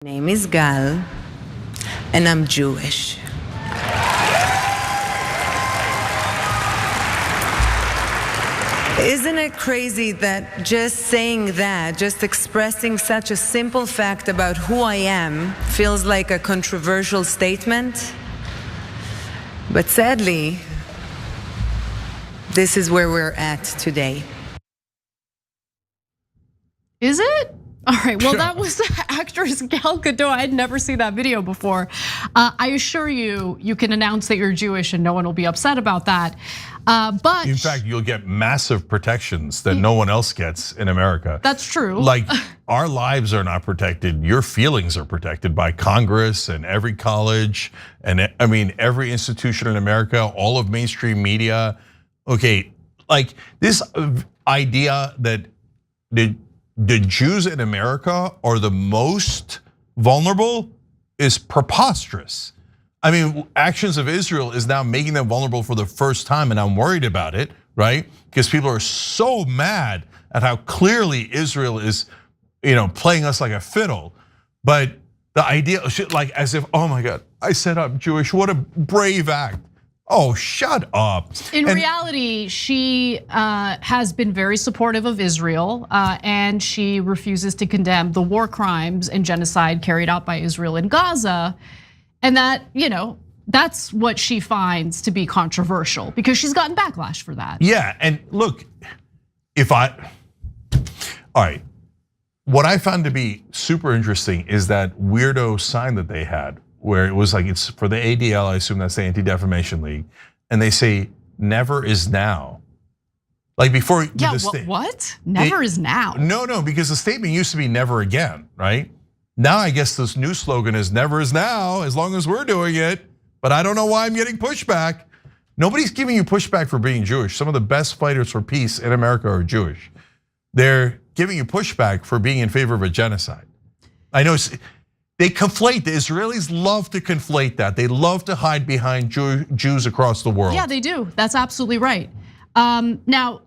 My name is Gal, and I'm Jewish. Isn't it crazy that just saying that, just expressing such a simple fact about who I am, feels like a controversial statement? But sadly, this is where we're at today. Is it? All right, well, that was actress Gal Gadot. I had never seen that video before. I assure you, you can announce that you're Jewish and no one will be upset about that. But in fact, you'll get massive protections that no one else gets in America. That's true. Like, our lives are not protected. Your feelings are protected by Congress and every college, and I mean, every institution in America, all of mainstream media. Okay, like this idea that the Jews in America are the most vulnerable is preposterous. I mean, actions of Israel is now making them vulnerable for the first time, and I'm worried about it, right? Because people are so mad at how clearly Israel is, playing us like a fiddle. But the idea, like as if, oh my God, I said I'm Jewish, what a brave act. Oh, shut up. In reality, she has been very supportive of Israel, and she refuses to condemn the war crimes and genocide carried out by Israel in Gaza. And that, that's what she finds to be controversial because she's gotten backlash for that. Yeah, and look, all right. What I found to be super interesting is that weirdo sign that they had where it was like, it's for the ADL, I assume that's the Anti-Defamation League, and they say, never is now. Like before. Yeah, what? Never is now. No, because the statement used to be never again, right? Now I guess this new slogan is never is now, as long as we're doing it, but I don't know why I'm getting pushback. Nobody's giving you pushback for being Jewish. Some of the best fighters for peace in America are Jewish. They're giving you pushback for being in favor of a genocide. I know they conflate, the Israelis love to conflate that. They love to hide behind Jews across the world. Yeah, they do, that's absolutely right. Now,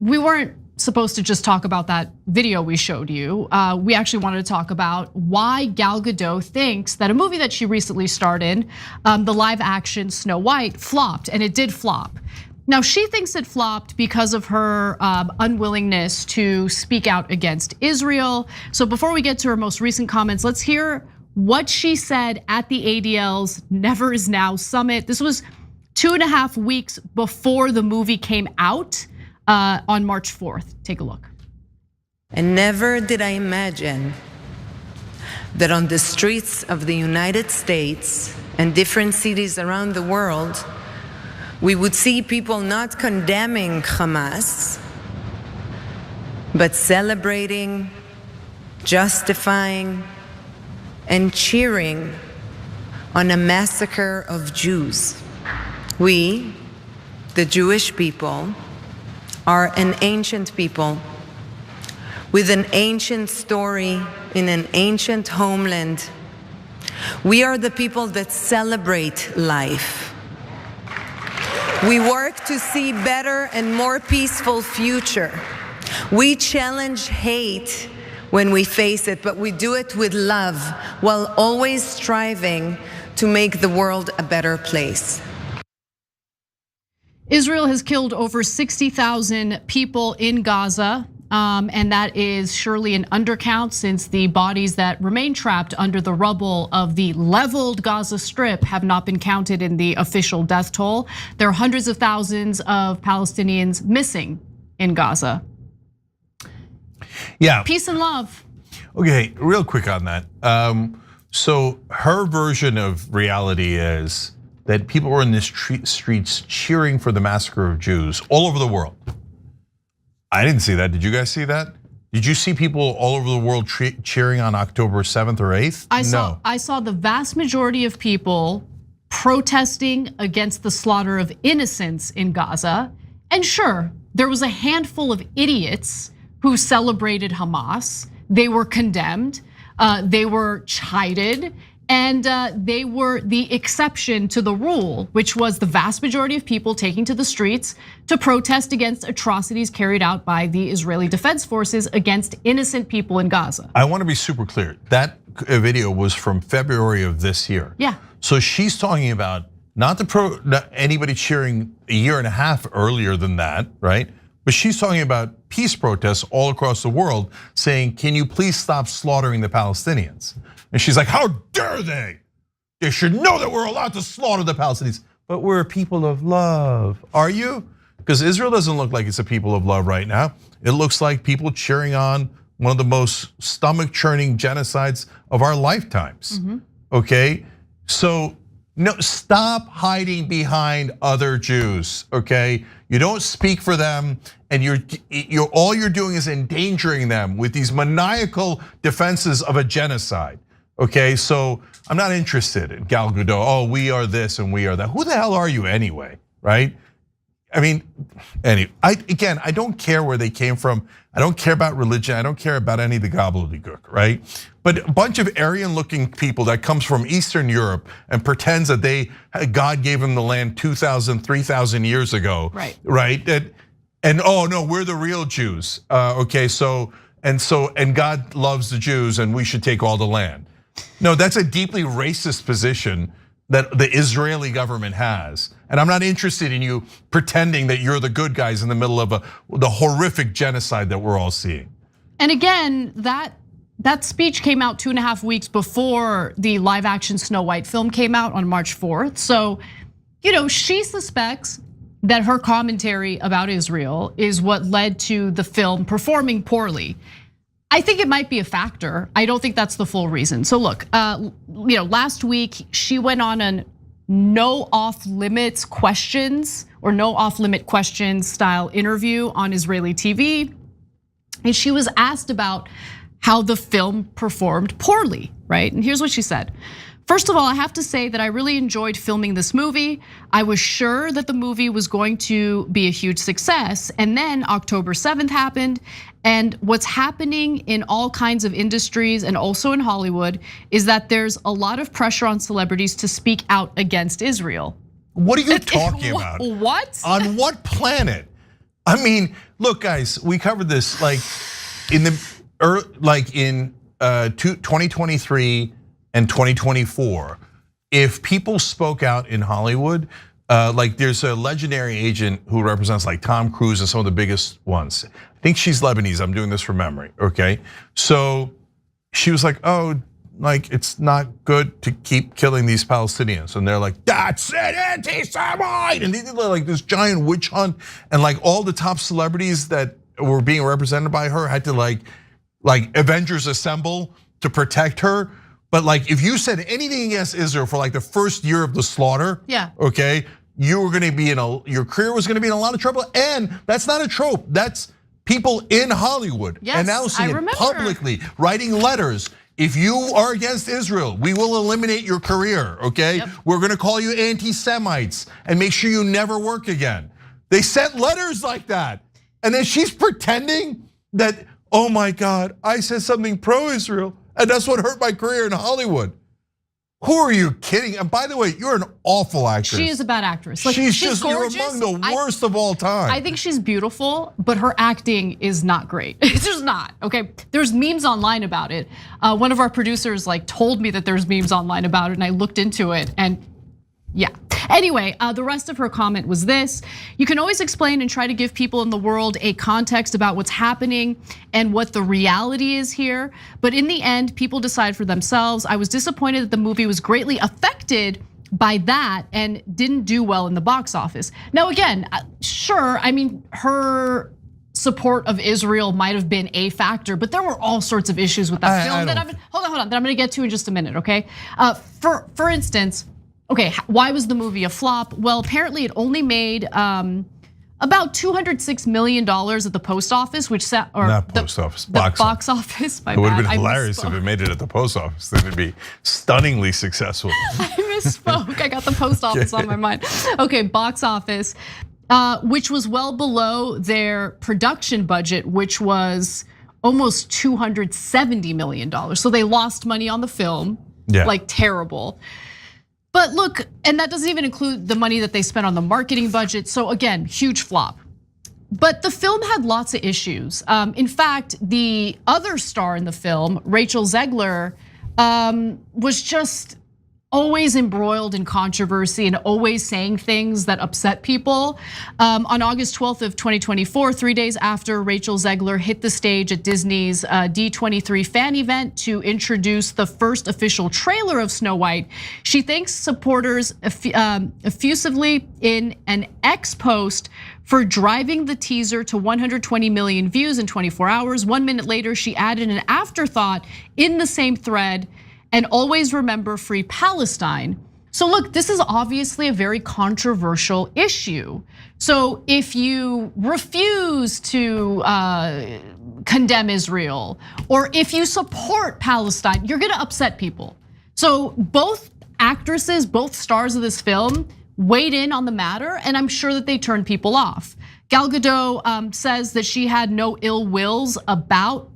we weren't supposed to just talk about that video we showed you. We actually wanted to talk about why Gal Gadot thinks that a movie that she recently starred in, the live action Snow White, flopped, and it did flop. Now, she thinks it flopped because of her unwillingness to speak out against Israel. So before we get to her most recent comments, let's hear what she said at the ADL's Never Is Now Summit. This was 2.5 weeks before the movie came out on March 4th. Take a look. And never did I imagine that on the streets of the United States and different cities around the world, we would see people not condemning Hamas, but celebrating, justifying, and cheering on a massacre of Jews. We, the Jewish people, are an ancient people with an ancient story in an ancient homeland. We are the people that celebrate life. We work to see better and more peaceful future. We challenge hate when we face it, but we do it with love while always striving to make the world a better place. Israel has killed over 60,000 people in Gaza, and that is surely an undercount since the bodies that remain trapped under the rubble of the leveled Gaza Strip have not been counted in the official death toll. There are hundreds of thousands of Palestinians missing in Gaza. Yeah. Peace and love. Okay, real quick on that. So her version of reality is that people were in the streets cheering for the massacre of Jews all over the world. I didn't see that. Did you guys see that? Did you see people all over the world cheering on October 7th or 8th? I saw the vast majority of people protesting against the slaughter of innocents in Gaza. And sure, there was a handful of idiots who celebrated Hamas. They were condemned, they were chided, And they were the exception to the rule, which was the vast majority of people taking to the streets to protest against atrocities carried out by the Israeli Defense Forces against innocent people in Gaza. I want to be super clear. That video was from February of this year. Yeah. So she's talking about not anybody cheering a year and a half earlier than that, right? But she's talking about peace protests all across the world saying, can you please stop slaughtering the Palestinians? And she's like, how dare they? They should know that we're allowed to slaughter the Palestinians. But we're a people of love. Are you? Because Israel doesn't look like it's a people of love right now. It looks like people cheering on one of the most stomach-churning genocides of our lifetimes, okay? So no, stop hiding behind other Jews, okay? You don't speak for them, and all you're doing is endangering them with these maniacal defenses of a genocide. Okay, so I'm not interested in Gal Gadot. Oh, we are this and we are that. Who the hell are you anyway, right? I mean, anyway, I don't care where they came from. I don't care about religion. I don't care about any of the gobbledygook, right? But a bunch of Aryan-looking people that comes from Eastern Europe and pretends that God gave them the land 2,000, 3,000 years ago, right? And oh no, we're the real Jews. Okay, and God loves the Jews and we should take all the land. No, that's a deeply racist position that the Israeli government has. And I'm not interested in you pretending that you're the good guys in the middle of the horrific genocide that we're all seeing. And again, that speech came out 2.5 weeks before the live action Snow White film came out on March 4th. So, she suspects that her commentary about Israel is what led to the film performing poorly. I think it might be a factor. I don't think that's the full reason. So look, last week she went on a no off limits questions or no off limit questions style interview on Israeli TV. And she was asked about how the film performed poorly, right? And here's what she said. First of all, I have to say that I really enjoyed filming this movie. I was sure that the movie was going to be a huge success. And then October 7th happened. And what's happening in all kinds of industries and also in Hollywood is that there's a lot of pressure on celebrities to speak out against Israel. What are you talking about? What? On what planet? I mean, look guys, we covered this like in 2023 and 2024, if people spoke out in Hollywood, like there's a legendary agent who represents like Tom Cruise and some of the biggest ones. I think she's Lebanese, I'm doing this from memory, okay? So she was like, oh, like it's not good to keep killing these Palestinians. And they're like, that's an anti-Semite. And they did like this giant witch hunt. And like all the top celebrities that were being represented by her had to like Avengers assemble to protect her. But like if you said anything against Israel for like the first year of the slaughter, okay, you were gonna be your career was gonna be in a lot of trouble. And that's not a trope, that's people in Hollywood announcing it publicly, writing letters. If you are against Israel, we will eliminate your career, okay? We're gonna call you anti-Semites and make sure you never work again. They sent letters like that. And then she's pretending that, oh my God, I said something pro-Israel. And that's what hurt my career in Hollywood. Who are you kidding? And by the way, you're an awful actress. She is a bad actress. Like, she's just, gorgeous. You're among the worst of all time. I think she's beautiful, but her acting is not great. It's just not, okay? There's memes online about it. One of our producers like told me that there's memes online about it and I looked into it and yeah. Anyway, the rest of her comment was this. You can always explain and try to give people in the world a context about what's happening and what the reality is here. But in the end, people decide for themselves. I was disappointed that the movie was greatly affected by that and didn't do well in the box office. Now again, sure, I mean, her support of Israel might have been a factor, but there were all sorts of issues with that film that hold on, that I'm gonna get to in just a minute, okay? For instance, okay, why was the movie a flop? Well, apparently it only made about $206 million at the post office, which not post office, box office. It would have been hilarious if it made it at the post office. Then it'd be stunningly successful. I misspoke. I got the post office on my mind. Okay, box office, which was well below their production budget, which was almost $270 million. So they lost money on the film. Yeah. Like terrible. But look, and that doesn't even include the money that they spent on the marketing budget. So again, huge flop. But the film had lots of issues. In fact, the other star in the film, Rachel Zegler, was just always embroiled in controversy and always saying things that upset people. On August 12th of 2024, 3 days after Rachel Zegler hit the stage at Disney's D23 fan event to introduce the first official trailer of Snow White, she thanks supporters effusively in an X post for driving the teaser to 120 million views in 24 hours. 1 minute later, she added an afterthought in the same thread, and always remember free Palestine. So look, this is obviously a very controversial issue. So if you refuse to condemn Israel, or if you support Palestine, you're gonna upset people. So both actresses, both stars of this film weighed in on the matter, and I'm sure that they turned people off. Gal Gadot says that she had no ill will about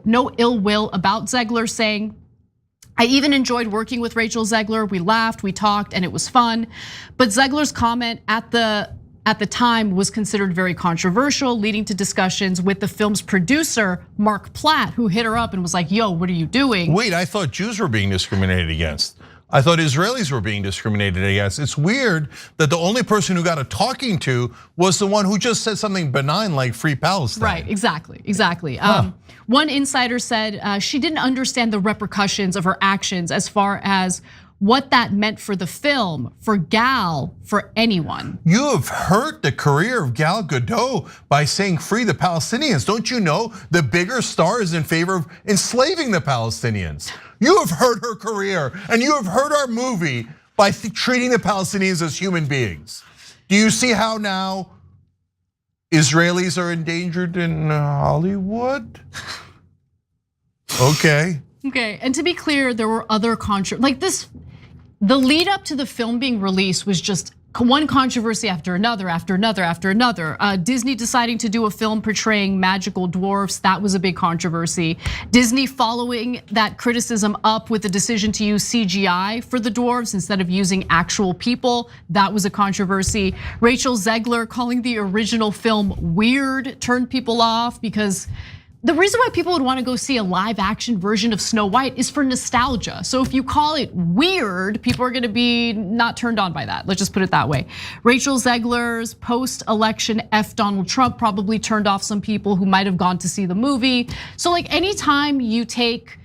Zegler, saying, I even enjoyed working with Rachel Zegler. We laughed, we talked, and it was fun. But Zegler's comment at the time was considered very controversial, leading to discussions with the film's producer, Mark Platt, who hit her up and was like, yo, what are you doing? Wait, I thought Jews were being discriminated against. I thought Israelis were being discriminated against. It's weird that the only person who got a talking to was the one who just said something benign like free Palestine. Right, exactly. One insider said she didn't understand the repercussions of her actions as far as what that meant for the film, for Gal, for anyone. You have hurt the career of Gal Gadot by saying free the Palestinians. Don't you know the bigger star is in favor of enslaving the Palestinians? You have hurt her career, and you have hurt our movie by treating the Palestinians as human beings. Do you see how now Israelis are endangered in Hollywood? Okay. Okay, and to be clear, there were other like this. The lead up to the film being released was just one controversy after another, after another. Disney deciding to do a film portraying magical dwarfs, that was a big controversy. Disney following that criticism up with the decision to use CGI for the dwarves instead of using actual people, that was a controversy. Rachel Zegler calling the original film weird turned people off, because the reason why people would want to go see a live action version of Snow White is for nostalgia. So if you call it weird, people are gonna be not turned on by that. Let's just put it that way. Rachel Zegler's post-election F Donald Trump probably turned off some people who might have gone to see the movie. So like anytime you take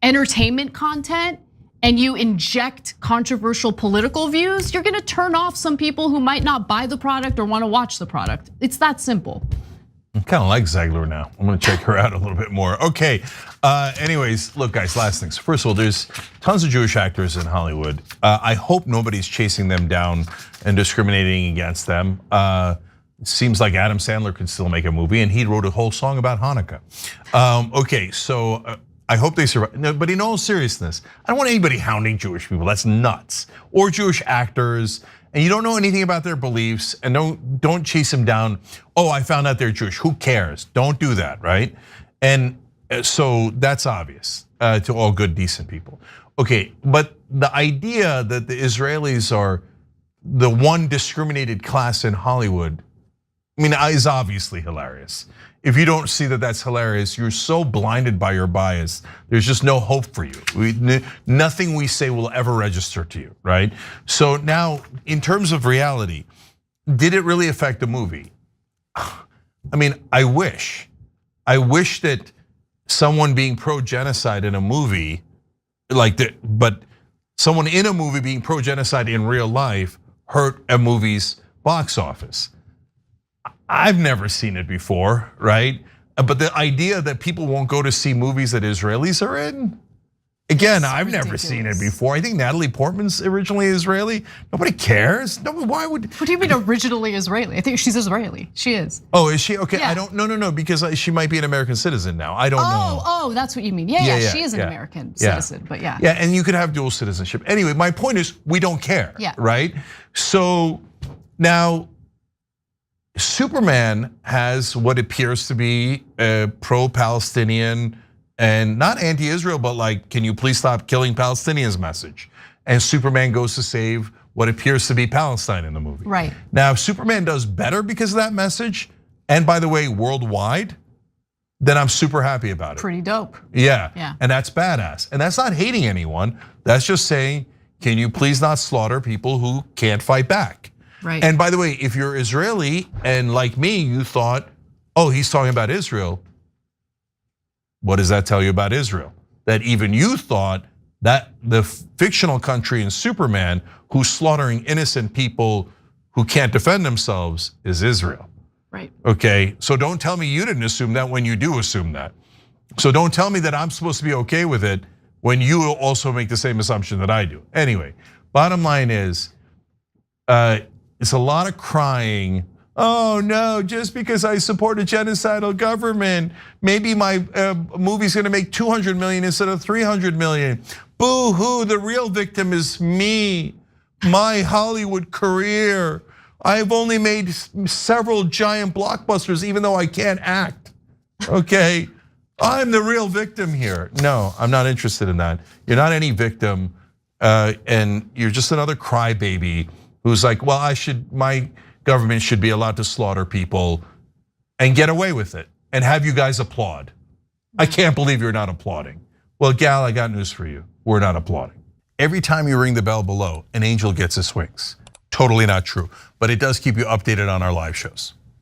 entertainment content and you inject controversial political views, you're gonna turn off some people who might not buy the product or wanna watch the product. It's that simple. I kind of like Zegler now. I'm gonna check her out a little bit more. Okay, anyways, look guys, last things. First of all, there's tons of Jewish actors in Hollywood. I hope nobody's chasing them down and discriminating against them. It seems like Adam Sandler could still make a movie, and he wrote a whole song about Hanukkah. Okay, so I hope they survive. No, but in all seriousness, I don't want anybody hounding Jewish people. That's nuts. Or Jewish actors. And you don't know anything about their beliefs, and don't chase them down. Oh, I found out they're Jewish. Who cares? Don't do that, right? And so that's obvious to all good, decent people. Okay, but the idea that the Israelis are the one discriminated class in Hollywood, I mean, is obviously hilarious. If you don't see that that's hilarious, you're so blinded by your bias. There's just no hope for you. Nothing we say will ever register to you, right? So now, in terms of reality, did it really affect the movie? I mean, I wish that someone being pro-genocide in a movie like that, but someone in a movie being pro-genocide in real life hurt a movie's box office. I've never seen it before, right? But the idea that people won't go to see movies that Israelis are in, again, I've never seen it before. I think Natalie Portman's originally Israeli. Nobody cares. No, why would? What do you mean originally Israeli? I think she's Israeli. She is. Oh, is she? Okay, yeah. I don't. No, because she might be an American citizen now. I don't know. Oh, that's what you mean. Yeah, she is an American citizen, but yeah. Yeah, and you could have dual citizenship. Anyway, my point is, we don't care. Yeah. Right. So now, Superman has what appears to be a pro-Palestinian and not anti-Israel, but like, can you please stop killing Palestinians message. And Superman goes to save what appears to be Palestine in the movie. Right. Now, if Superman does better because of that message, and by the way, worldwide, then I'm super happy about it. Pretty dope. Yeah. And that's badass. And that's not hating anyone. That's just saying, can you please not slaughter people who can't fight back? Right. And by the way, if you're Israeli and like me, you thought, oh, he's talking about Israel. What does that tell you about Israel? That even you thought that the fictional country in Superman who's slaughtering innocent people who can't defend themselves is Israel. Right. Okay, so don't tell me you didn't assume that when you do assume that. So don't tell me that I'm supposed to be okay with it when you also make the same assumption that I do. Anyway, bottom line is, it's a lot of crying. Oh no, just because I support a genocidal government, maybe my movie's gonna make 200 million instead of 300 million. Boo hoo, the real victim is me, my Hollywood career. I've only made several giant blockbusters even though I can't act, okay? I'm the real victim here. No, I'm not interested in that. You're not any victim, and you're just another crybaby who's like, well, my government should be allowed to slaughter people and get away with it and have you guys applaud. I can't believe you're not applauding. Well, Gal, I got news for you. We're not applauding. Every time you ring the bell below, an angel gets his wings. Totally not true, but it does keep you updated on our live shows.